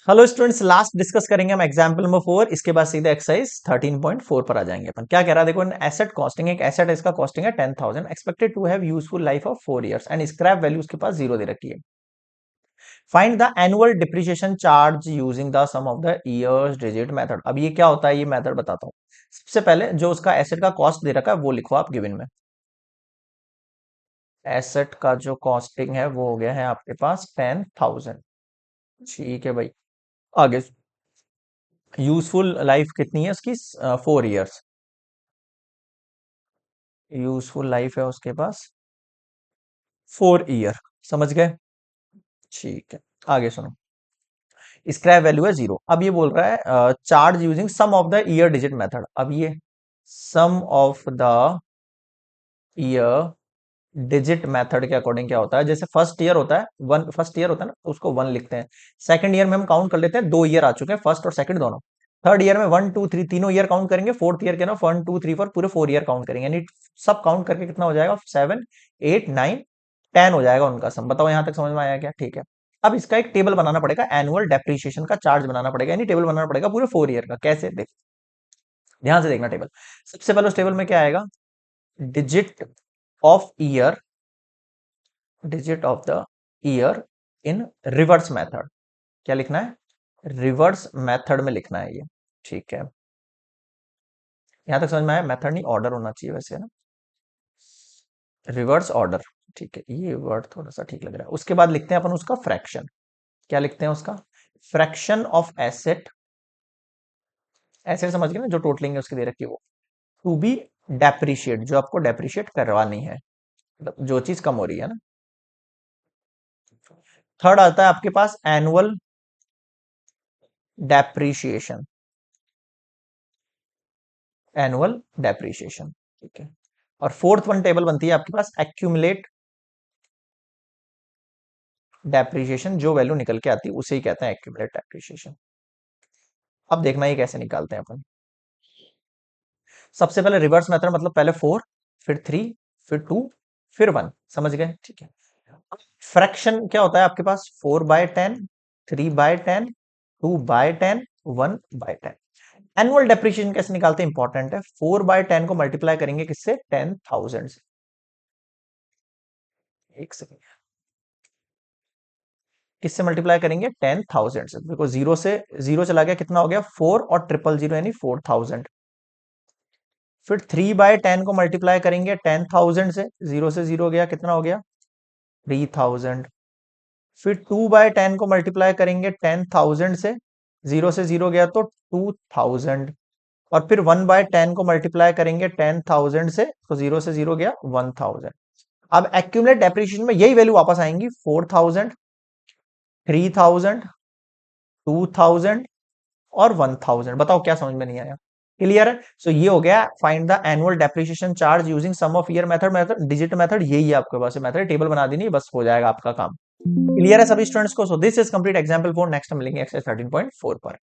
Hello students, last discuss करेंगे हम example number 4। इसके बाद सीधे एक्सरसाइज 13.4 पर आ जाएंगे अपन। क्या कह रहा है देखो, एसेट कॉस्टिंग, एक एसेट है, इसका कॉस्टिंग है 10,000, expected to have useful life of 4 years and scrap value उसके पास 0 दे रखी है। Find the annual depreciation charge using the sum of the years digit method. अब ये क्या होता है, ये मेथड बताता हूँ। सबसे पहले जो उसका एसेट का कॉस्ट दे रखा है वो लिखो आप गिवन में। एसेट का जो कॉस्टिंग है वो हो गया है आपके पास 10,000। ठीक है भाई, आगे यूजफुल लाइफ कितनी है उसकी? 4 इयर्स। यूजफुल लाइफ है उसके पास 4 ईयर। समझ गए? ठीक है, आगे सुनो। स्क्रैप वैल्यू है 0। अब ये बोल रहा है charge using sum of the year digit method. अब ये sum of the year digit method के अकॉर्डिंग क्या होता है, जैसे फर्स्ट ईयर होता है वन, फर्स्ट ईयर होता है ना तो उसको 1 लिखते हैं। सेकंड ईयर में हम काउंट कर लेते हैं, 2 ईयर आ चुके हैं, फर्स्ट और सेकंड दोनों। थर्ड ईयर में 1 2 3 तीनों ईयर काउंट करेंगे। फोर्थ ईयर के ना 1 2 3 4 पूरे 4 ईयर काउंट करेंगे, यानी सब काउंट करके कितना हो जाएगा? 7 8 9 10 हो जाएगा उनका सम। बताओ यहां तक समझ में आया क्या? ठीक है। अब इसका एक टेबल बनाना पड़ेगा, एनुअल डेप्रिसिएशन का चार्ज बनाना पड़ेगा, यानी टेबल बनाना पड़ेगा पूरे 4 ईयर का। कैसे? देख, ध्यान से देखना टेबल। सबसे पहले उस टेबल में क्या आएगा? Digit of year, digit of the year in reverse method. क्या लिखना है? रिवर्स मेथड में लिखना है ये। ठीक है, यहां तक समझ में आया? मेथड नहीं, ऑर्डर होना चाहिए वैसे ना, रिवर्स ऑर्डर। ठीक है, ये वर्ड थोड़ा सा ठीक लग रहा है। उसके बाद लिखते हैं अपन उसका फ्रैक्शन। क्या लिखते हैं उसका? Fraction of asset. एसेट समझ गए ना, जो टोटलिंग है उसकी दे रखी है वो। टू बी डेप्रिशिएट, जो आपको डेप्रिशिएट करवानी है, मतलब जो चीज कम हो रही है ना। थर्ड आता है आपके पास एनुअल डेप्रिशिएशन, एनुअल डेप्रिशिएशन। ठीक है, और फोर्थ वन टेबल बनती है आपके पास एक्यूमुलेट डेप्रिशिएशन। जो वैल्यू निकल के आती है उसे ही कहते हैं एक्यूमुलेट डेप्रिशिएशन। अब देखना ये कैसे निकालते हैं अपन। सबसे पहले रिवर्स मेथड, मतलब पहले 4, फिर 3, फिर 2, फिर 1। समझ गए? ठीक है। फ्रैक्शन क्या होता है आपके पास? 4/10, 3/10, 2/10, 1/10। एनुअल डेप्रिसिएशन कैसे निकालते हैं? इंपॉर्टेंट है। 4/10 को मल्टीप्लाई करेंगे किससे? 10,000 से। एक सेकेंड, किससे मल्टीप्लाई करेंगे? 10,000 से। देखो जीरो से जीरो चला गया, कितना हो गया? 4 और 000 यानी 4,000। फिर 3/10 को मल्टीप्लाई करेंगे 10,000 से, जीरो से जीरो गया, कितना हो गया? 3,000। फिर 2/10 को मल्टीप्लाई करेंगे 10,000 से, जीरो से जीरो गया तो 2,000। और फिर 1/10 को मल्टीप्लाई करेंगे 10,000 से, तो जीरो से जीरो गया 1,000। अब एक्यूमुलेट डेप्रिसिएशन में यही वैल्यू वापस आएंगी, 4,000, 3,000, 2,000 और 1,000। बताओ क्या समझ में नहीं आया? क्लियर है? सो ये हो गया find the annual depreciation charge using sum of year method. Method digit method यही है आपके पास। मेथड टेबल बना देनी, बस हो जाएगा आपका काम। क्लियर है सभी स्टूडेंट्स को? So this is complete example 4। Next हम मिलेंगे एक्सरसाइज 13.4 पर।